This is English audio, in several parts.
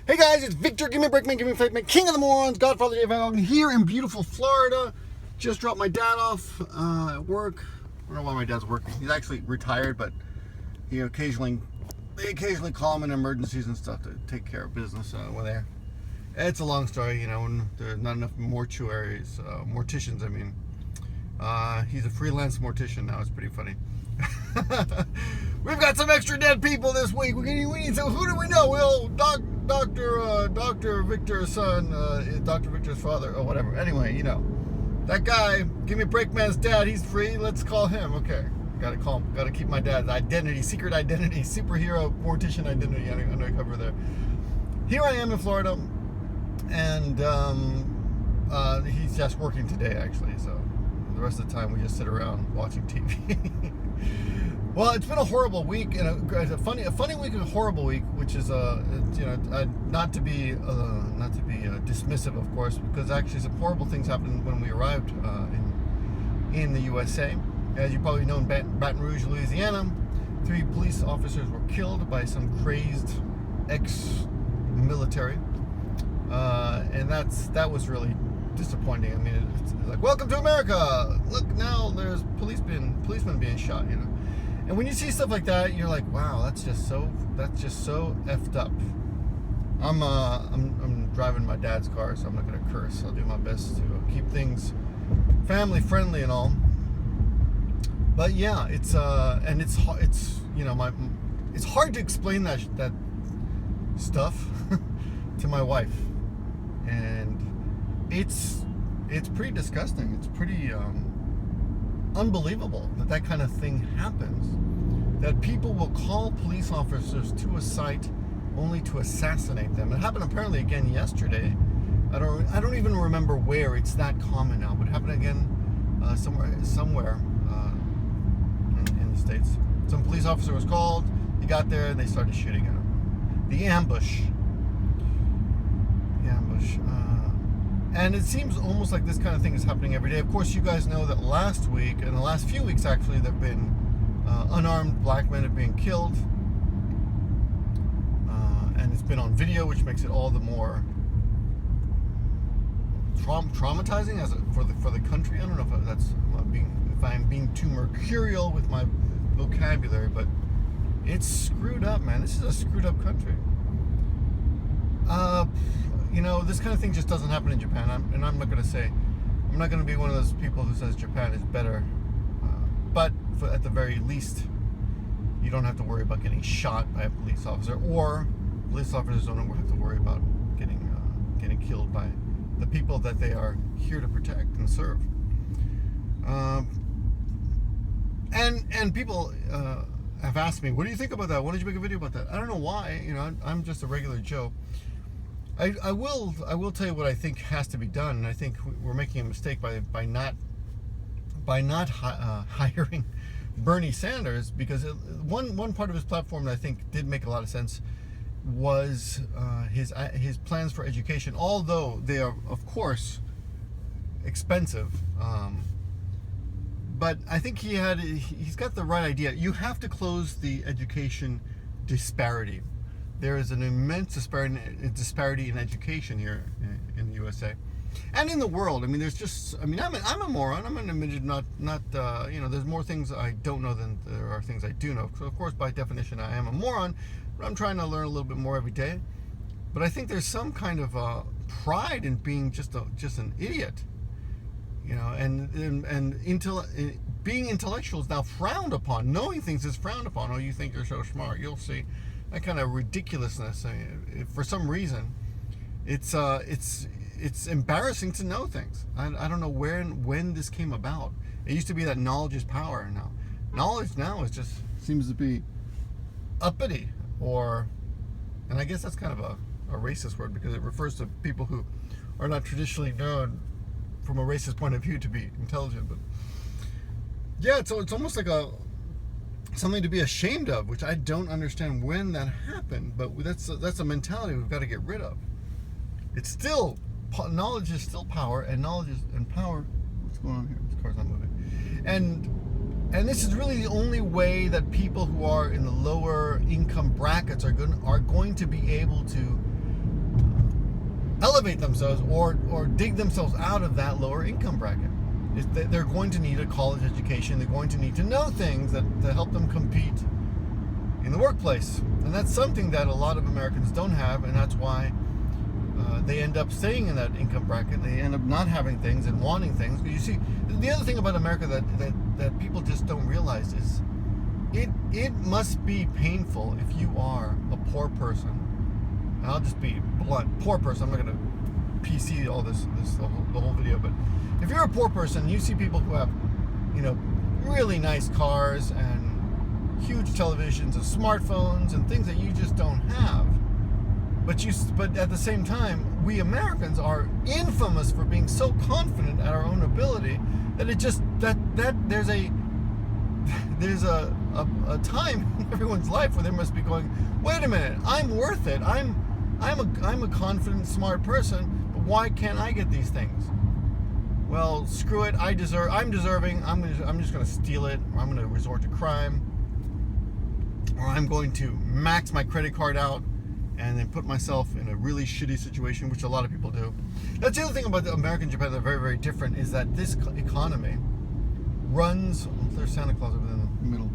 Hey guys, it's Victor, Give Me a Breakman, Give Me a Fightman, King of the Morons, Godfather Dave Allen here in beautiful Florida. Just dropped my dad off at work. I don't know why my dad's working. He's actually retired, but they occasionally call him in emergencies and stuff to take care of business when they're. It's a long story, you know, when there's not enough morticians, I mean. He's a freelance mortician now. It's pretty funny. We've got some extra dead people this week. We need some. Who do we know? Well, Dr. Victor's son, Dr. Victor's father, or whatever. Anyway, you know, that guy, Give Me a Breakman's dad. He's free. Let's call him. Okay, gotta call him. Gotta keep my dad's identity, secret identity, superhero mortician identity undercover there. Here I am in Florida, and he's just working today actually. So the rest of the time we just sit around watching TV. Well, it's been a horrible week, and a funny week, and a horrible week, which is not to be dismissive, of course, because actually some horrible things happened when we arrived in the USA. As you probably know, in Baton Rouge, Louisiana, 3 police officers were killed by some crazed ex-military, and that was really disappointing. I mean, it's like, welcome to America. Look, now there's policemen being shot, you know. And when you see stuff like that, you're like, wow, that's just so effed up. I'm driving my dad's car, so I'm not gonna curse. I'll do my best to keep things family friendly and all. But yeah, it's you know, it's hard to explain that stuff to my wife, and it's pretty disgusting. It's pretty unbelievable that kind of thing happens, that people will call police officers to a site only to assassinate them. It happened apparently again yesterday. I don't even remember where. It's that common now, but it happened again somewhere in the States. Some police officer was called, he got there, and they started shooting at him. The ambush. And it seems almost like this kind of thing is happening every day. Of course, you guys know that last week, and the last few weeks actually, there have been unarmed black men have been killed. And it's been on video, which makes it all the more traumatizing for the country. I don't know if I'm being too mercurial with my vocabulary, but it's screwed up, man. This is a screwed up country. You know, this kind of thing just doesn't happen in Japan. I'm not going to be one of those people who says Japan is better. But at the very least, you don't have to worry about getting shot by a police officer, or police officers don't have to worry about getting killed by the people that they are here to protect and serve. And people have asked me, what do you think about that? Why did you make a video about that? I don't know why. You know, I'm just a regular Joe. I will tell you what I think has to be done, and I think we're making a mistake by not hiring Bernie Sanders, because one part of his platform that I think did make a lot of sense was his plans for education, although they are of course expensive. But I think he's got the right idea. You have to close the education disparity. There is an immense disparity in education here in the USA, and in the world. I mean, I'm a moron. I'm an admitted not. You know, there's more things I don't know than there are things I do know. So of course, by definition, I am a moron. But I'm trying to learn a little bit more every day. But I think there's some kind of pride in being just an idiot. You know, and being intellectual is now frowned upon. Knowing things is frowned upon. Oh, you think you're so smart? You'll see. That kind of ridiculousness. I mean, for some reason, it's embarrassing to know things. I don't know when this came about. It used to be that knowledge is power. Now, knowledge now seems to be uppity, and I guess that's kind of a racist word, because it refers to people who are not traditionally known from a racist point of view to be intelligent. But yeah, it's almost like something to be ashamed of, which I don't understand when that happened, but that's a mentality we've got to get rid of. It's still, knowledge is still power, and power. What's going on here? This car's not moving. And this is really the only way that people who are in the lower income brackets are going to be able to elevate themselves or dig themselves out of that lower income bracket. They're going to need a college education. They're going to need to know things to help them compete in the workplace. And that's something that a lot of Americans don't have, and that's why they end up staying in that income bracket. They end up not having things and wanting things. But you see, the other thing about America that people just don't realize is it must be painful if you are a poor person. And I'll just be blunt, poor person. I'm not going to PC all this the whole video, but if you're a poor person, you see people who have, really nice cars and huge televisions and smartphones and things that you just don't have. But at the same time, we Americans are infamous for being so confident at our own ability that it just that there's a time in everyone's life where they must be going, wait a minute, I'm worth it. I'm a confident, smart person, but why can't I get these things? Well, screw it. I'm deserving. I'm just going to steal it, or I'm going to resort to crime, or I'm going to max my credit card out and then put myself in a really shitty situation, which a lot of people do. That's the other thing about America and Japan that are very, very different, is that this economy runs... there's Santa Claus over there in the middle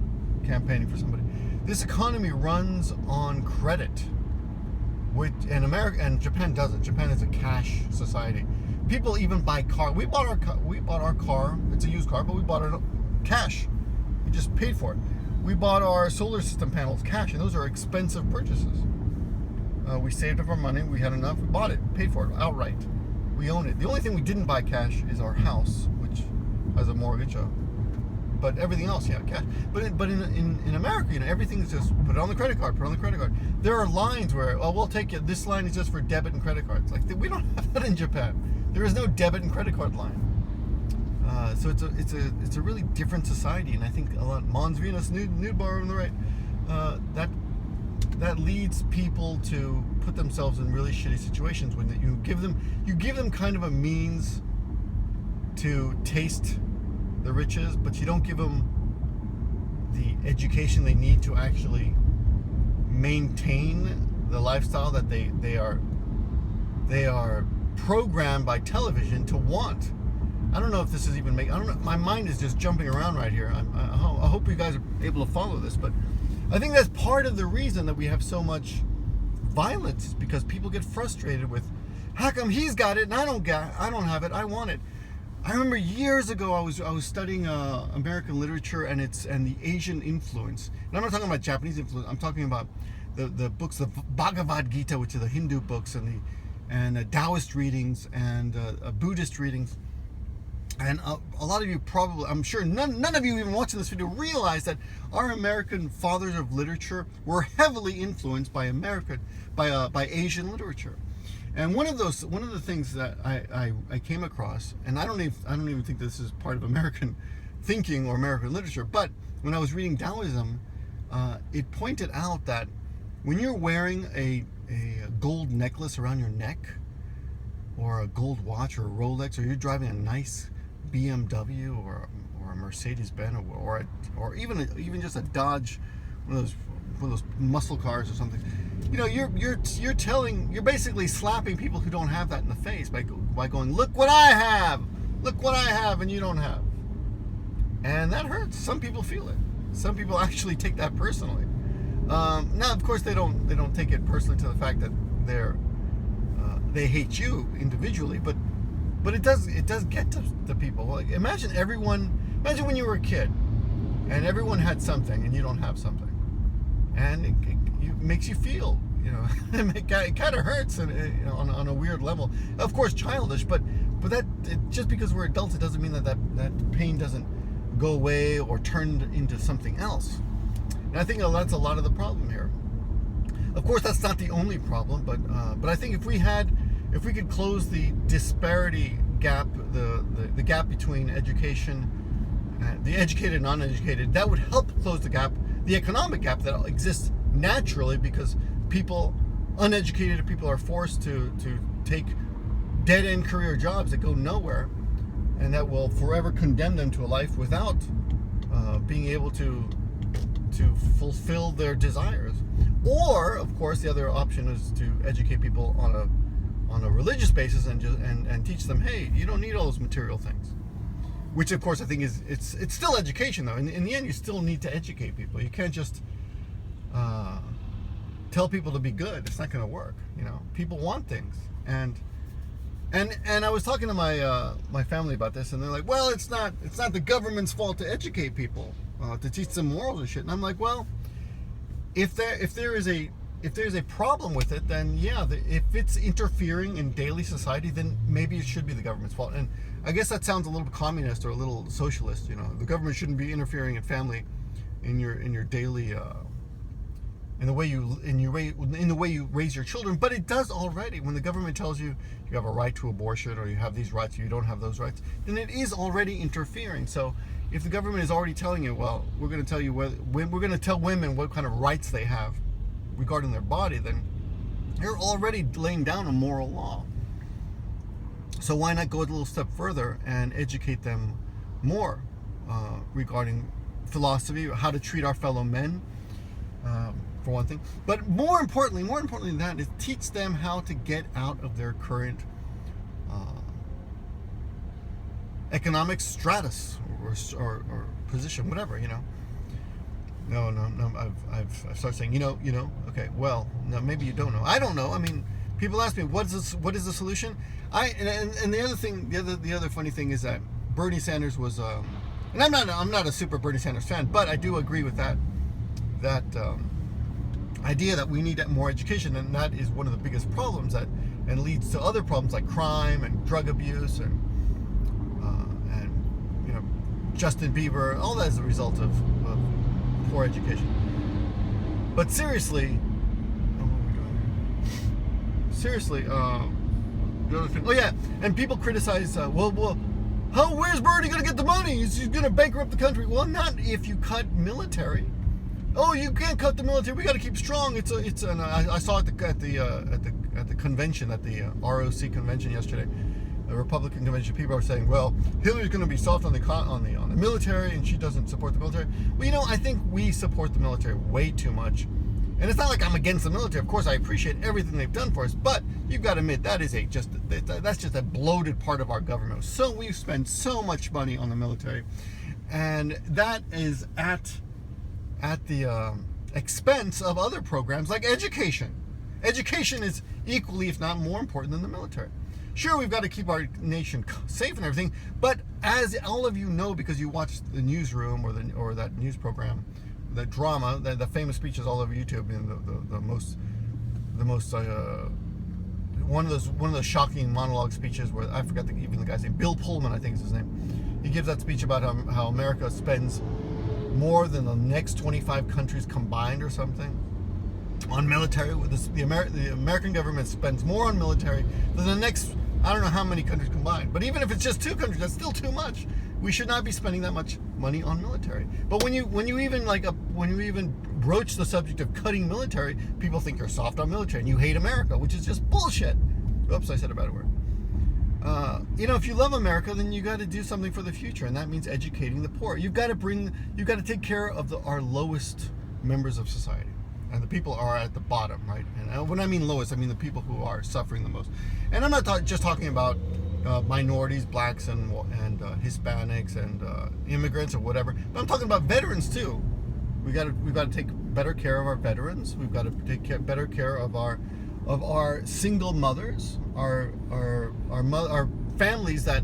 campaigning for somebody. This economy runs on credit, and America and Japan doesn't. Japan is a cash society. People even buy car. We bought our car. It's a used car, but we bought it cash. We just paid for it. We bought our solar system panels cash, and those are expensive purchases. We saved up our money. We had enough. We bought it, paid for it outright. We own it. The only thing we didn't buy cash is our house, which has a mortgage. But everything else, cash. But in America, everything is just put it on the credit card. Put it on the credit card. There are lines where, we'll take it. This line is just for debit and credit cards. Like, we don't have that in Japan. There is no debit and credit card line. So it's a really different society, and I think a lot. Mons Venus nude bar on the right. That leads people to put themselves in really shitty situations when you give them kind of a means to taste the riches, but you don't give them the education they need to actually maintain the lifestyle that they are programmed by television to want. I don't know if this is even making... I don't know. My mind is just jumping around right here. I hope you guys are able to follow this, but I think that's part of the reason that we have so much violence, is because people get frustrated with, how come he's got it and I don't have it? I want it. I remember years ago I was studying American literature and the Asian influence. And I'm not talking about Japanese influence. I'm talking about the books, the Bhagavad Gita, which are the Hindu books, and Taoist readings and Buddhist readings. And a lot of you probably, I'm sure none of you even watching this video realize that our American fathers of literature were heavily influenced by Asian literature. And one of the things that I came across, and I don't even think this is part of American thinking or American literature, but when I was reading Taoism, it pointed out that when you're wearing a gold necklace around your neck, or a gold watch, or a Rolex, or you're driving a nice BMW or a Mercedes-Benz, or even just a Dodge, one of those muscle cars or something. You're basically slapping people who don't have that in the face by going, look what I have, and you don't have. And that hurts. Some people feel it. Some people actually take that personally. Now, of course, they don't take it personally to the fact that they hate you individually, but it does get to people. Like, imagine when you were a kid and everyone had something and you don't have something, and it makes you feel, it kind of hurts on a weird level. Of course, childish, but just because we're adults, it doesn't mean that pain doesn't go away or turn into something else. And I think that's a lot of the problem here. Of course, that's not the only problem, but I think if we could close the disparity gap, the gap between education, the educated and uneducated, that would help close the gap, the economic gap that exists naturally because uneducated people are forced to take dead-end career jobs that go nowhere, and that will forever condemn them to a life without being able to fulfill their desires. Or, of course, the other option is to educate people on on a religious basis and teach them, hey, you don't need all those material things. Which, of course, I think it's still education, though. In the end, you still need to educate people. You can't just tell people to be good. It's not going to work. People want things, and I was talking to my family about this, and they're like, well, it's not the government's fault to educate people, to teach them morals and shit. And I'm like, well, if there is a problem with it, then yeah, if it's interfering in daily society, then maybe it should be the government's fault. And I guess that sounds a little communist or a little socialist. The government shouldn't be interfering in family, in your daily, in the way you raise your children. But it does already. When the government tells you you have a right to abortion, or you have these rights, or you don't have those rights, then it is already interfering. So if the government is already telling you, well, we're going to tell you we're going to tell women what kind of rights they have regarding their body, then you're already laying down a moral law. So why not go a little step further and educate them more regarding philosophy, how to treat our fellow men, for one thing. But more importantly than that, is teach them how to get out of their current economic stratus or position, whatever. No. I've started saying, okay, well, no, maybe you don't know. I don't know. I mean, people ask me, what is the solution? And the other thing, the other funny thing is that Bernie Sanders was, and I'm not a super Bernie Sanders fan, but I do agree with that idea that we need more education, and that is one of the biggest problems and leads to other problems like crime and drug abuse and Justin Bieber. All that is a result of poor education. But seriously, the other thing. Oh yeah, and people criticize. Where's Bernie going to get the money? He's going to bankrupt the country. Well, not if you cut military. Oh, you can't cut the military. We got to keep strong. And I saw it at the convention, at the ROC convention yesterday, the Republican convention. People are saying, well, Hillary's going to be soft on the military, and she doesn't support the military. Well, I think we support the military way too much. And it's not like I'm against the military. Of course, I appreciate everything they've done for us, but you've got to admit that's just a bloated part of our government. So we spend so much money on the military, and that is at the expense of other programs like education. Education is equally, if not more important than the military. Sure, we've got to keep our nation safe and everything, but as all of you know, because you watch the newsroom or that news program, the drama, the famous speeches all over YouTube, and one of those shocking monologue speeches where I forgot even the guy's name, Bill Pullman, I think is his name. He gives that speech about how America spends more than the next 25 countries combined or something on military. The American government spends more on military than the next, I don't know how many countries combined. But even if it's just 2 countries, that's still too much. We should not be spending that much money on military. But when you even broach the subject of cutting military, people think you're soft on military and you hate America, which is just bullshit. Oops, I said a bad word. If you love America, then you got to do something for the future, and that means educating the poor. You've got to take care of our lowest members of society, and the people are at the bottom, right? And when I mean lowest, I mean the people who are suffering the most. And I'm not just talking about minorities, blacks and Hispanics and immigrants or whatever, but I'm talking about veterans too. We've got to take better care of our veterans. We've got to take better care of our single mothers, our families that,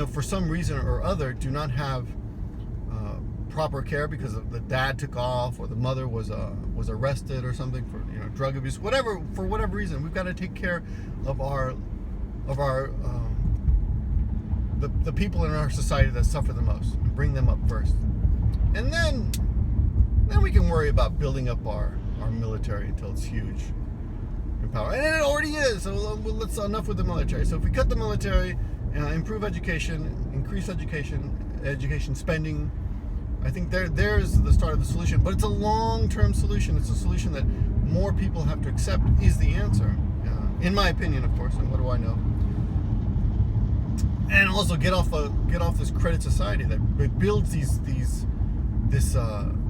for some reason or other, do not have proper care because the dad took off or the mother was arrested or something for drug abuse, for whatever reason. We've got to take care of the people in our society that suffer the most and bring them up first, and then we can worry about building up our military until it's huge in power, and it already is. So let's enough with the military. So if we cut the military, improve education, increase education spending, I think there's the start of the solution. But it's a long-term solution. It's a solution that more people have to accept is the answer, in my opinion, of course. And what do I know? And also get off this credit society that builds these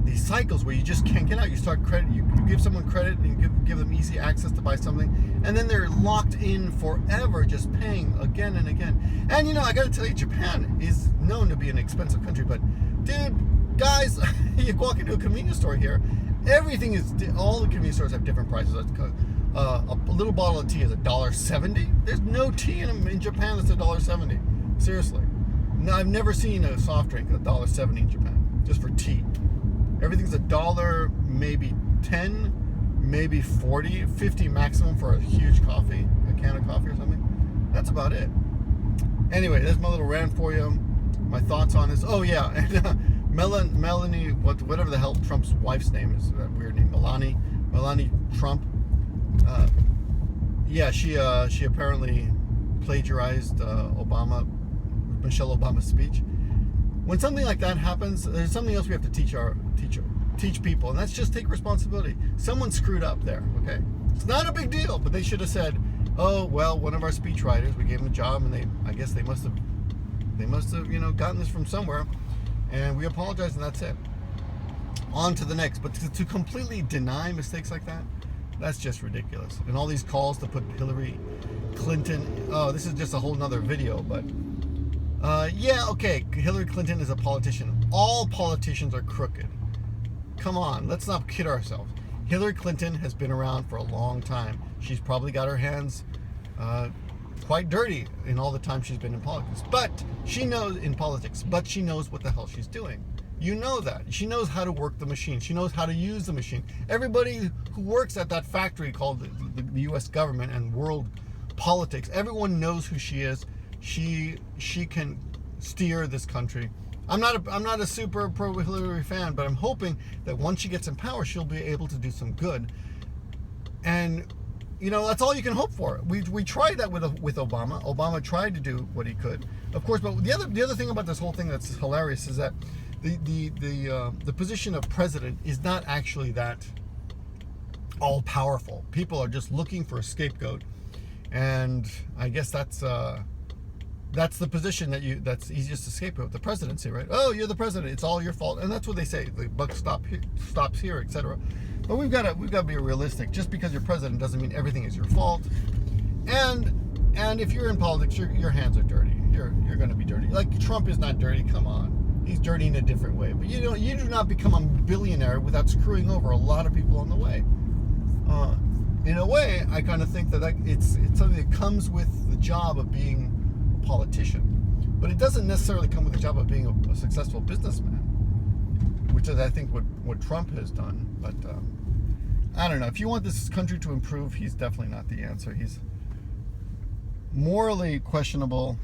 these cycles where you just can't get out. You start credit, you give someone credit, and you give them easy access to buy something, and then they're locked in forever, just paying again and again. And you know, I got to tell you, Japan is known to be an expensive country, but dude, guys, you walk into a convenience store here, everything is, all the convenience stores have different prices. A little bottle of tea is $1.70. There's no tea in Japan that's $1.70. Seriously. No, I've never seen a soft drink at $1.70 in Japan, just for tea. Everything's $1, maybe 10, maybe 40, 50 maximum for a huge coffee, a can of coffee or something. That's about it. Anyway, there's my little rant for you. My thoughts on this. Oh yeah, and Melanie, whatever the hell Trump's wife's name is, that weird name, Melanie Trump. Yeah, she apparently plagiarized Michelle Obama's speech. When something like that happens, there's something else we have to teach people, and that's just take responsibility. Someone screwed up there, okay? It's not a big deal, but they should have said, oh, well, one of our speech writers, we gave him a job, and I guess they must have, you know, gotten this from somewhere, and we apologize, and that's it. On to the next. But to completely deny mistakes like that, that's just ridiculous. And all these calls to put Hillary Clinton, oh, this is just a whole nother video, but yeah, okay, Hillary Clinton is a politician. All politicians are crooked. Come on, let's not kid ourselves. Hillary Clinton has been around for a long time. She's probably got her hands quite dirty in all the time she's been in politics. But she knows she knows what the hell she's doing. You know that. She knows how to work the machine. She knows how to use the machine. Everybody who works at that factory called the U.S. government and world politics, everyone knows who she is. She can steer this country. I'm not a super pro Hillary fan, but I'm hoping that once she gets in power, she'll be able to do some good. And you know, that's all you can hope for. We tried that with Obama. Obama tried to do what he could, of course. But the other thing about this whole thing that's hilarious is that the position of president is not actually that all powerful. People are just looking for a scapegoat, and I guess that's the position that's easiest to scapegoat, the presidency, right? Oh, you're the president, it's all your fault, and that's what they say. The buck stops here, etc. But we've got to be realistic. Just because you're president doesn't mean everything is your fault. And if you're in politics, your hands are dirty. You're going to be dirty. Like Trump is not dirty. Come on, he's dirty in a different way. But you do not become a billionaire without screwing over a lot of people on the way. In a way, I kind of think that it's something that comes with the job of being a politician, but it doesn't necessarily come with the job of being a successful businessman, which is, I think, what Trump has done. But I don't know. If you want this country to improve, he's definitely not the answer. He's morally questionable,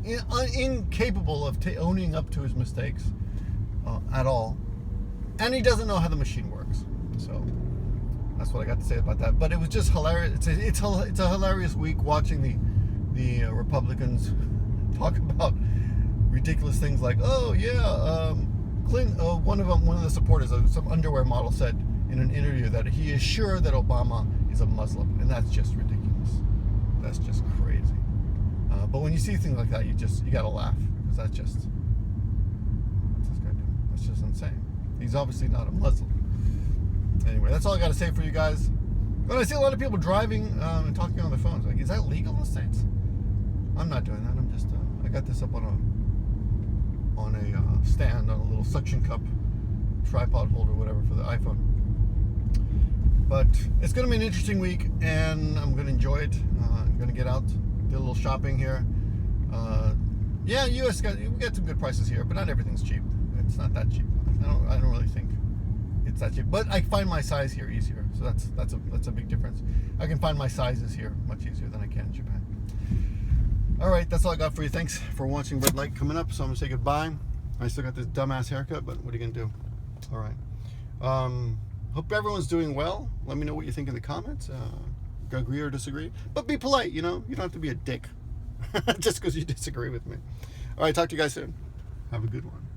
incapable of owning up to his mistakes at all, and he doesn't know how the machine works. So that's what I got to say about that. But it was just hilarious. It's a hilarious week watching the Republicans talk about ridiculous things like, oh yeah, one of the supporters of some underwear model said in an interview that he is sure that Obama is a Muslim, and that's just ridiculous. That's just crazy. But when you see things like that, you gotta laugh, because what's this guy doing? That's just insane. He's obviously not a Muslim. Anyway, that's all I gotta say for you guys. But I see a lot of people driving and talking on their phones. Like, is that legal in the States? I'm not doing that. I'm just I got this up on a stand, on a little suction cup tripod holder, whatever, for the iPhone. But it's going to be an interesting week, and I'm going to enjoy it. I'm going to get out, do a little shopping here. Yeah, we got some good prices here, but not everything's cheap. It's not that cheap. I don't really think it's that cheap. But I find my size here easier, so that's a big difference. I can find my sizes here much easier than I can in Japan. All right, that's all I got for you. Thanks for watching. Red light coming up, so I'm gonna say goodbye. I still got this dumbass haircut, but what are you gonna do? All right. Hope everyone's doing well. Let me know what you think in the comments. Agree or disagree, but be polite. You know, you don't have to be a dick just because you disagree with me. All right, talk to you guys soon. Have a good one.